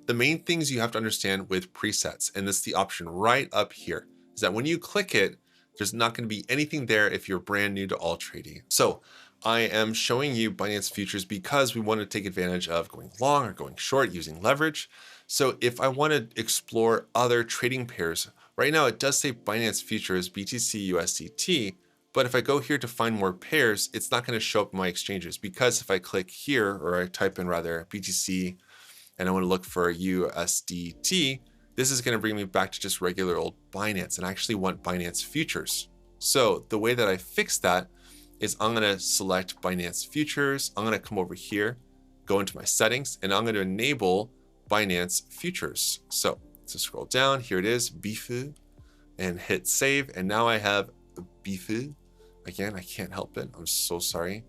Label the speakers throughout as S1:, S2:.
S1: The main things you have to understand with presets, and this is the option right up here, is that when you click it, there's not going to be anything there if you're brand new to alt trading. So I am showing you Binance futures because we want to take advantage of going long or going short using leverage. So if I want to explore other trading pairs, right now it does say Binance futures BTC USDT, but if I go here to find more pairs, it's not going to show up in my exchanges, because if I click here, or I type in rather BTC, and I want to look for USDT, this is going to bring me back to just regular old Binance, and I actually want Binance futures. So the way that I fix that is I'm going to select Binance futures. I'm going to come over here, go into my settings, and I'm going to enable Binance futures. So to scroll down, here it is, BIFU, and hit save. And now I have BIFU. Again, I can't help it. I'm so sorry.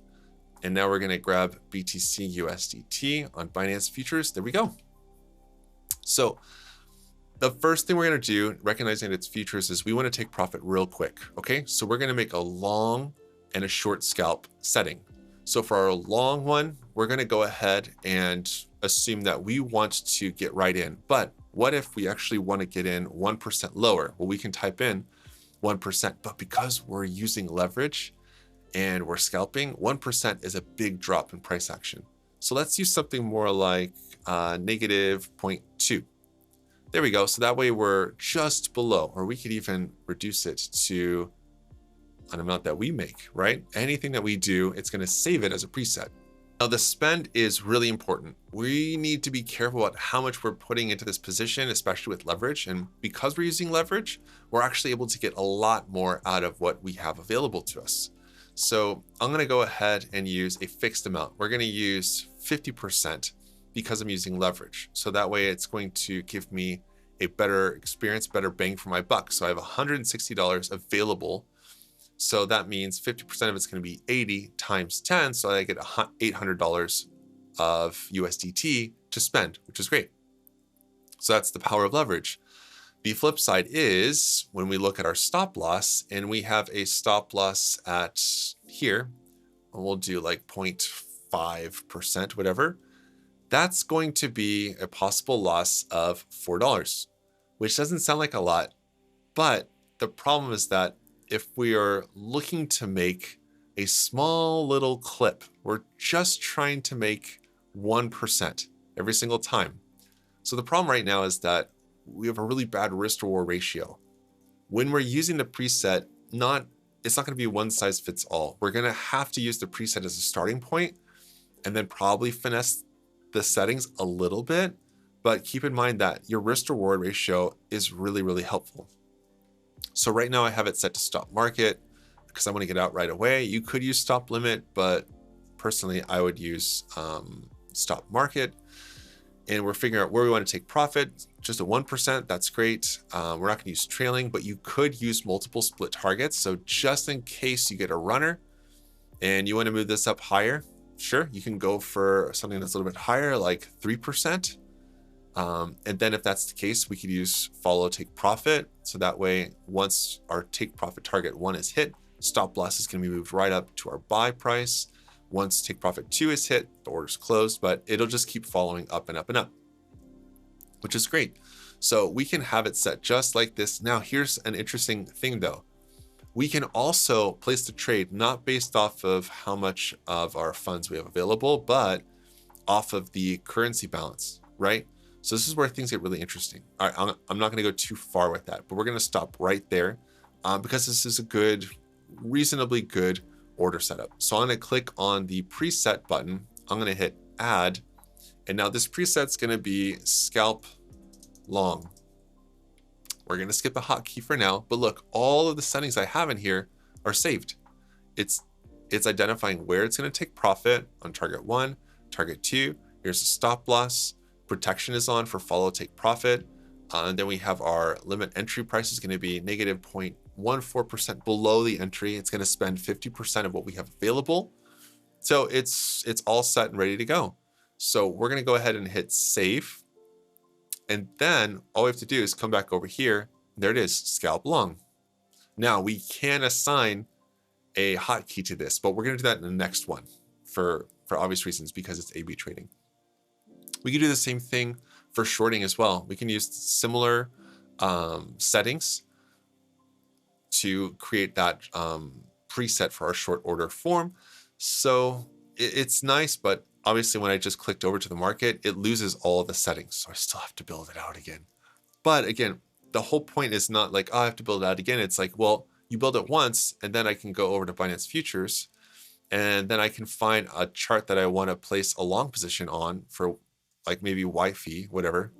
S1: And now we're going to grab BTC USDT on Binance futures. There we go. So the first thing we're going to do, recognizing it's futures, is we want to take profit real quick. Okay, so we're going to make a long and a short scalp setting. So for our long one, we're going to go ahead and assume that we want to get right in. But what if we actually want to get in 1% lower? Well, we can type in 1%, but because we're using leverage and we're scalping, 1% is a big drop in price action. So let's use something more like negative 0.2. There we go. So that way we're just below, or we could even reduce it to an amount that we make, right? Anything that we do, it's going to save it as a preset. Now the spend is really important. We need to be careful about how much we're putting into this position, especially with leverage. And because we're using leverage, we're actually able to get a lot more out of what we have available to us. So I'm going to go ahead and use a fixed amount. We're going to use 50% because I'm using leverage. So that way it's going to give me a better experience, better bang for my buck. So I have $160 available. So that means 50% of it's going to be 80 times 10. So I get $800 of USDT to spend, which is great. So that's the power of leverage. The flip side is when we look at our stop loss, and we have a stop loss at here, and we'll do like 0.5%, whatever. That's going to be a possible loss of $4, which doesn't sound like a lot. But the problem is that if we are looking to make a small little clip, we're just trying to make 1% every single time. So the problem right now is that we have a really bad risk to reward ratio. When we're using the preset, it's not going to be one size fits all. We're going to have to use the preset as a starting point and then probably finesse the settings a little bit. But keep in mind that your risk to reward ratio is really, really helpful. So right now I have it set to stop market because I want to get out right away. You could use stop limit, but personally I would use stop market. And we're figuring out where we want to take profit. Just at 1%, that's great. We're not going to use trailing, but you could use multiple split targets. So just in case you get a runner and you want to move this up higher, sure, you can go for something that's a little bit higher, like 3%. And then if that's the case, we could use follow take profit. So that way, once our take profit target 1 is hit, stop loss is going to be moved right up to our buy price. Once take profit 2 is hit, the order's closed, but it'll just keep following up and up and up, which is great. So we can have it set just like this. Now, here's an interesting thing though. We can also place the trade not based off of how much of our funds we have available, but off of the currency balance, right? So this is where things get really interesting. All right, I'm not going to go too far with that, but we're going to stop right there because this is a good, reasonably good order setup. So I'm going to click on the preset button. I'm going to hit add. And now this preset's going to be scalp long. We're going to skip the hotkey for now, but look, all of the settings I have in here are saved. It's identifying where it's going to take profit on target 1, target 2. Here's a stop loss. Protection is on for follow take profit. And then we have our limit entry price is going to be negative 0.14% below the entry. It's going to spend 50% of what we have available. So it's all set and ready to go. So we're going to go ahead and hit save. And then all we have to do is come back over here. There it is, scalp long. Now we can assign a hotkey to this, but we're going to do that in the next one for obvious reasons because it's A/B trading. We can do the same thing for shorting as well. We can use similar settings to create that preset for our short order form. So it's nice, but obviously when I just clicked over to the market, it loses all of the settings. So I still have to build it out again. But again, the whole point is not like, oh, I have to build it out again. It's like, well, you build it once and then I can go over to Binance Futures and then I can find a chart that I want to place a long position on for like maybe Wi-Fi, whatever.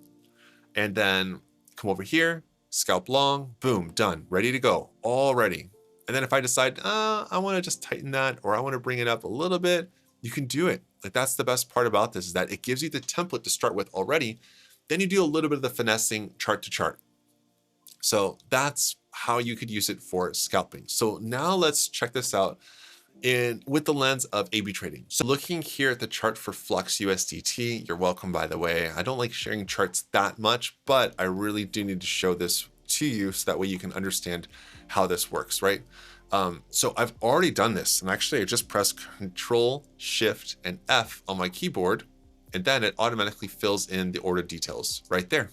S1: And then come over here, scalp long, boom, done, ready to go, all ready. And then if I decide, I want to just tighten that, or I want to bring it up a little bit, you can do it. Like that's the best part about this, is that it gives you the template to start with already. Then you do a little bit of the finessing chart to chart. So that's how you could use it for scalping. So now let's check this out with the lens of A/B trading. So looking here at the chart for Flux USDT, you're welcome, by the way. I don't like sharing charts that much, but I really do need to show this to you so that way you can understand how this works, right? So I've already done this, and actually I just press Control, Shift, and F on my keyboard, and then it automatically fills in the order details right there.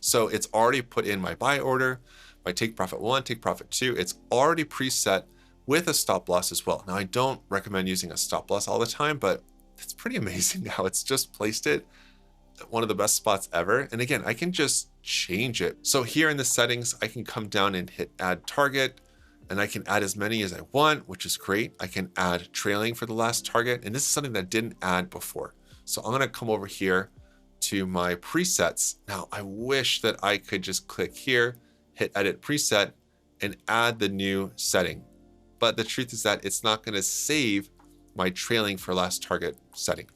S1: So it's already put in my buy order, my take profit 1, take profit 2. It's already preset with a stop loss as well. Now, I don't recommend using a stop loss all the time, but it's pretty amazing how it's just placed it at one of the best spots ever. And again, I can just change it. So here in the settings, I can come down and hit add target, and I can add as many as I want, which is great. I can add trailing for the last target. And this is something that I didn't add before. So I'm gonna come over here to my presets. Now, I wish that I could just click here, hit edit preset, and add the new setting. But the truth is that it's not going to save my trailing for last target setting.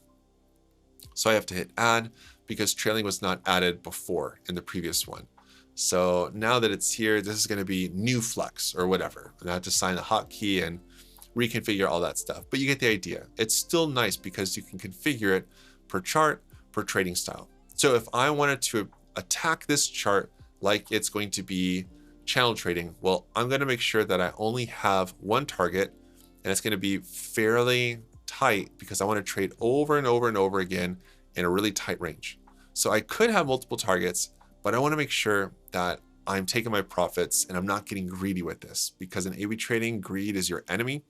S1: So I have to hit add because trailing was not added before in the previous one. So now that it's here, this is going to be new Flux or whatever. And I have to sign the hotkey and reconfigure all that stuff. But you get the idea. It's still nice because you can configure it per chart, per trading style. So if I wanted to attack this chart like it's going to be channel trading, well, I'm going to make sure that I only have one target, and it's going to be fairly tight because I want to trade over and over and over again in a really tight range. So I could have multiple targets, but I want to make sure that I'm taking my profits and I'm not getting greedy with this, because in A/B trading, greed is your enemy.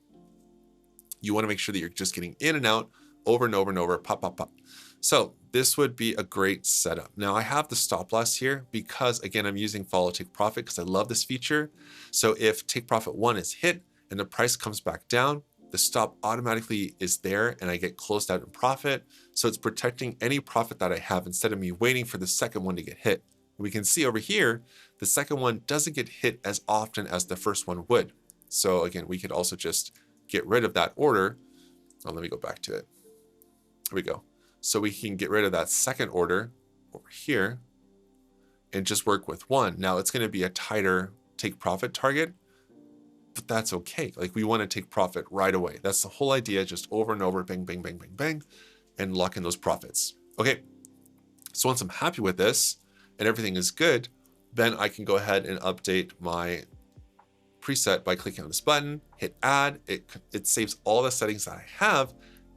S1: You want to make sure that you're just getting in and out over and over and over, pop, pop, pop. So this would be a great setup. Now I have the stop loss here because, again, I'm using follow take profit because I love this feature. So if take profit 1 is hit and the price comes back down, the stop automatically is there and I get closed out in profit. So it's protecting any profit that I have instead of me waiting for the second one to get hit. We can see over here, the second one doesn't get hit as often as the first one would. So again, we could also just get rid of that order. Oh, let me go back to it. Here we go. So we can get rid of that second order over here and just work with one. Now it's going to be a tighter take profit target, but that's okay. Like, we want to take profit right away. That's the whole idea, just over and over, bang, bang, bang, bang, bang, and lock in those profits. Okay, so once I'm happy with this and everything is good, then I can go ahead and update my preset by clicking on this button, hit add. It saves all the settings that I have.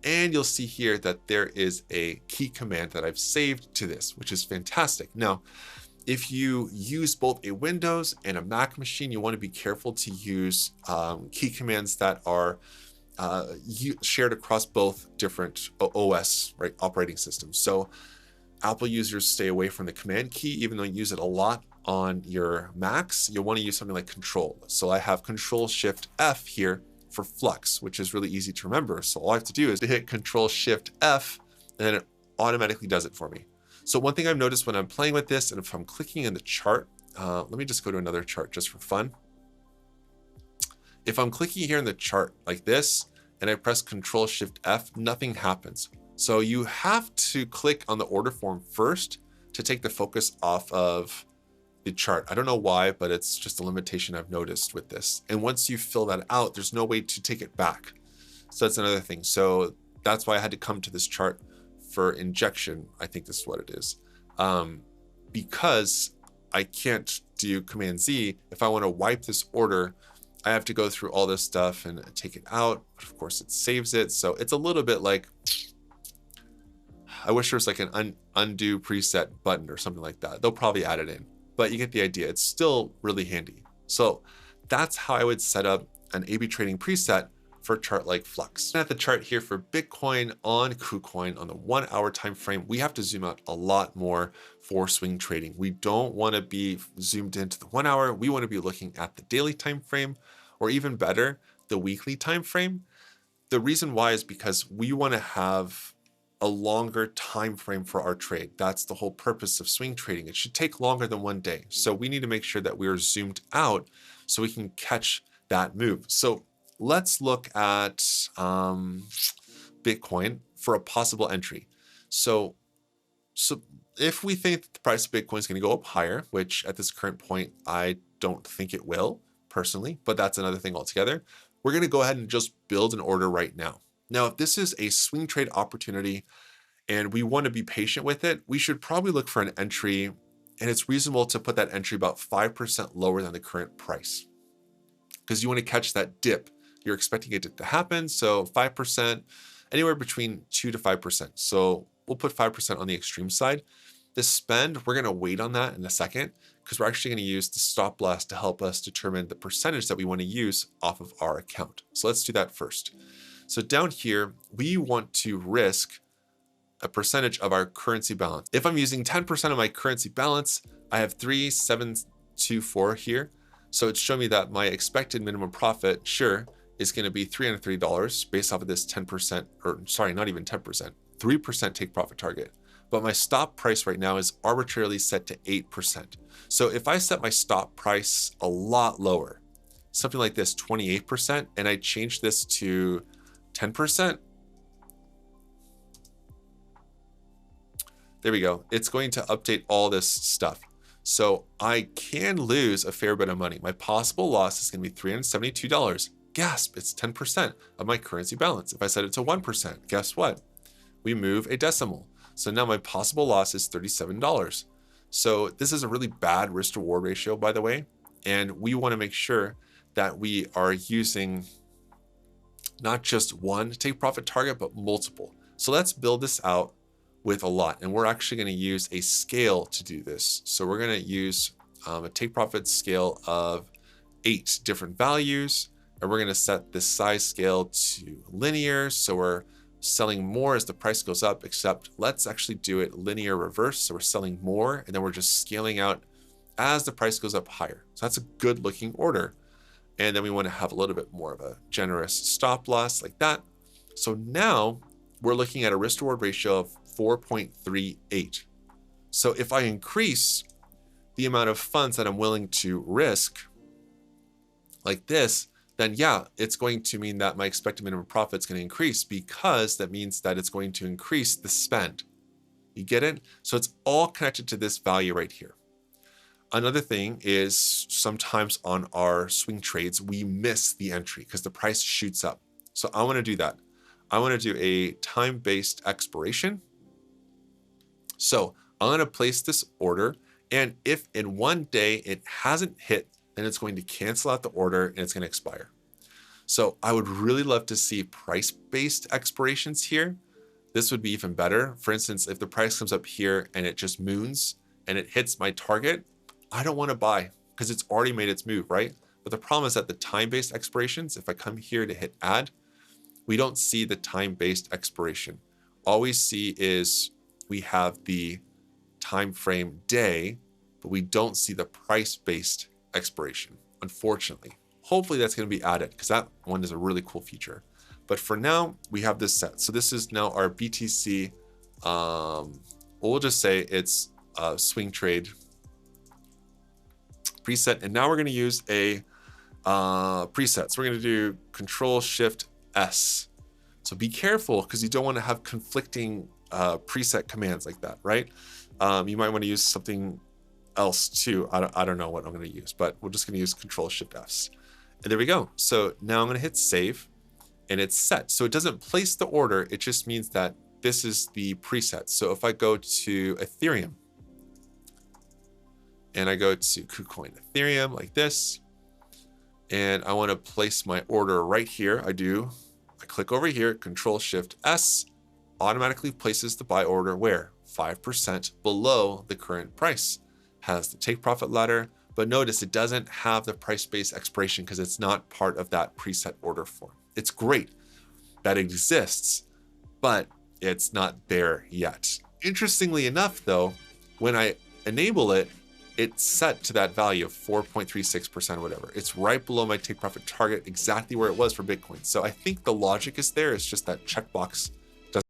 S1: And you'll see here that there is a key command that I've saved to this, which is fantastic. Now, if you use both a Windows and a Mac machine, you want to be careful to use key commands that are shared across both different OS, right, operating systems. So Apple users stay away from the command key, even though you use it a lot on your Macs. You'll want to use something like Control. So I have Control Shift F here for Flux, which is really easy to remember. So all I have to do is to hit Control Shift F, and then it automatically does it for me. So one thing I've noticed when I'm playing with this, and if I'm clicking in the chart, let me just go to another chart just for fun. If I'm clicking here in the chart like this, and I press Control Shift F, nothing happens. So you have to click on the order form first to take the focus off of the chart. I don't know why, but it's just a limitation I've noticed with this. And once you fill that out, there's no way to take it back. So that's another thing. So that's why I had to come to this chart for injection. I think this is what it is. Because I can't do Command Z. If I want to wipe this order, I have to go through all this stuff and take it out. But of course, it saves it. So it's a little bit like, I wish there was like an undo preset button or something like that. They'll probably add it in, but you get the idea. It's still really handy. So that's how I would set up an A/B trading preset for a chart like Flux. At the chart here for Bitcoin on Kucoin on the 1 hour time frame, we have to zoom out a lot more for swing trading. We don't want to be zoomed into the 1 hour. We want to be looking at the daily time frame, or even better, the weekly time frame. The reason why is because we want to have a longer time frame for our trade. That's the whole purpose of swing trading. It should take longer than 1 day. So we need to make sure that we are zoomed out so we can catch that move. So let's look at Bitcoin for a possible entry. So if we think that the price of Bitcoin is going to go up higher, which at this current point, I don't think it will personally, but that's another thing altogether. We're going to go ahead and just build an order right now. Now, if this is a swing trade opportunity and we want to be patient with it, we should probably look for an entry, and it's reasonable to put that entry about 5% lower than the current price, because you want to catch that dip. You're expecting it to happen. So 5%, anywhere between 2 to 5%. So we'll put 5% on the extreme side. The spend, we're going to wait on that in a second, because we're actually going to use the stop loss to help us determine the percentage that we want to use off of our account. So let's do that first. So down here, we want to risk a percentage of our currency balance. If I'm using 10% of my currency balance, I have 3,724 here. So it's showing me that my expected minimum profit, sure, is going to be $330 based off of this 10%, or sorry, not even 10%, 3% take profit target. But my stop price right now is arbitrarily set to 8%. So if I set my stop price a lot lower, something like this, 28%, and I change this to 10%, there we go. It's going to update all this stuff. So I can lose a fair bit of money. My possible loss is going to be $372. Gasp, it's 10% of my currency balance. If I set it to 1%, guess what? We move a decimal. So now my possible loss is $37. So this is a really bad risk to reward ratio, by the way. And we want to make sure that we are using not just one take profit target, but multiple. So let's build this out with a lot. And we're actually going to use a scale to do this. So we're going to use a take profit scale of 8 different values. And we're going to set this size scale to linear. So we're selling more as the price goes up, except let's actually do it linear reverse. So we're selling more, and then we're just scaling out as the price goes up higher. So that's a good looking order. And then we want to have a little bit more of a generous stop loss like that. So now we're looking at a risk to reward ratio of 4.38. So if I increase the amount of funds that I'm willing to risk like this, then yeah, it's going to mean that my expected minimum profit is going to increase, because that means that it's going to increase the spend. You get it? So it's all connected to this value right here. Another thing is sometimes on our swing trades, we miss the entry because the price shoots up. So I want to do that. I want to do a time-based expiration. So I'm going to place this order, and if in 1 day it hasn't hit, then it's going to cancel out the order and it's going to expire. So I would really love to see price-based expirations here. This would be even better. For instance, if the price comes up here and it just moons and it hits my target, I don't want to buy because it's already made its move, right? But the problem is that the time-based expirations, if I come here to hit add, we don't see the time-based expiration. All we see is we have the time frame day, but we don't see the price-based expiration, unfortunately. Hopefully that's going to be added, because that one is a really cool feature. But for now, we have this set. So this is now our BTC. We'll just say it's a swing trade preset. And now we're going to use a preset. So we're going to do Control-Shift-S. So be careful, because you don't want to have conflicting preset commands like that, right? You might want to use something else too. I don't know what I'm going to use, but we're just going to use Control-Shift-S. And there we go. So now I'm going to hit save, and it's set. So it doesn't place the order. It just means that this is the preset. So if I go to Ethereum and I go to Kucoin Ethereum like this, and I want to place my order right here, I click over here, Control-Shift-S, automatically places the buy order where 5% below the current price. Has the take profit ladder, but notice it doesn't have the price-based expiration because it's not part of that preset order form. It's great that it exists, but it's not there yet. Interestingly enough though, when I enable it, it's set to that value of 4.36% or whatever. It's right below my take profit target, exactly where it was for Bitcoin. So I think the logic is there. It's just that checkbox